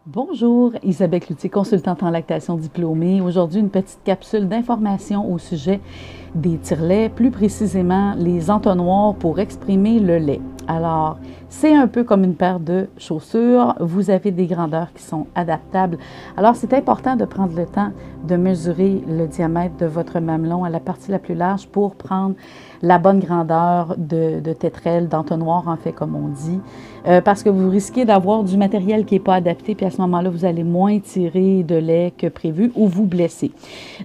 Bonjour, Isabelle Cloutier, consultante en lactation diplômée. Aujourd'hui, une petite capsule d'information au sujet des tire-laits, plus précisément les entonnoirs pour exprimer le lait. Alors, c'est un peu comme une paire de chaussures. Vous avez des grandeurs qui sont adaptables. Alors, c'est important de prendre le temps de mesurer le diamètre de votre mamelon à la partie la plus large pour prendre la bonne grandeur de tétrelle, d'entonnoir, en fait, comme on dit, parce que vous risquez d'avoir du matériel qui n'est pas adapté, puis à ce moment-là, vous allez moins tirer de lait que prévu ou vous blesser.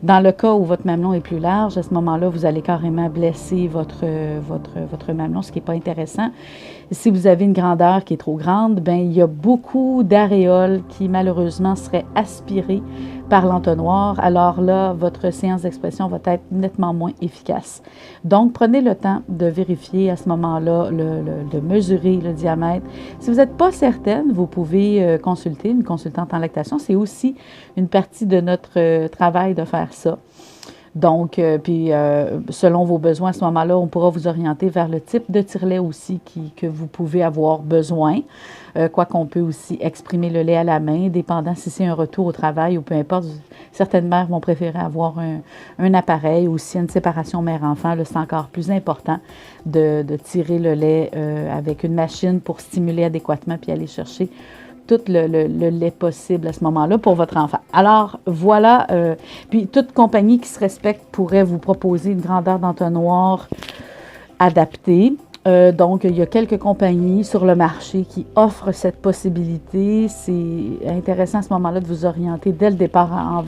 Dans le cas où votre mamelon est plus large, à ce moment-là, vous allez carrément blesser votre mamelon, ce qui n'est pas intéressant. Si vous avez une grandeur qui est trop grande, bien, il y a beaucoup d'aréoles qui, malheureusement, seraient aspirées par l'entonnoir. Alors là, votre séance d'expression va être nettement moins efficace. Donc, prenez le temps de vérifier à ce moment-là, de mesurer le diamètre. Si vous n'êtes pas certaine, vous pouvez consulter une consultante en lactation. C'est aussi une partie de notre travail de faire ça. Donc, selon vos besoins, à ce moment-là, on pourra vous orienter vers le type de tire-lait aussi que vous pouvez avoir besoin. Quoi qu'on peut aussi exprimer le lait à la main, dépendant si c'est un retour au travail ou peu importe. Certaines mères vont préférer avoir un appareil ou s'il y a une séparation mère-enfant, c'est encore plus important de tirer le lait avec une machine pour stimuler adéquatement puis aller chercher tout le lait possible à ce moment-là pour votre enfant. Alors, voilà. Puis, toute compagnie qui se respecte pourrait vous proposer une grandeur d'entonnoir adaptée. Donc, il y a quelques compagnies sur le marché qui offrent cette possibilité. C'est intéressant à ce moment-là de vous orienter dès le départ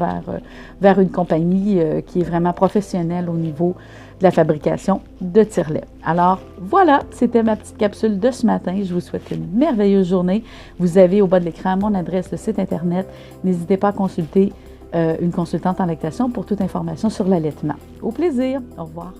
vers une compagnie qui est vraiment professionnelle au niveau de la fabrication de tire-lait. Alors, voilà, c'était ma petite capsule de ce matin. Je vous souhaite une merveilleuse journée. Vous avez au bas de l'écran mon adresse, le site Internet. N'hésitez pas à consulter une consultante en lactation pour toute information sur l'allaitement. Au plaisir. Au revoir.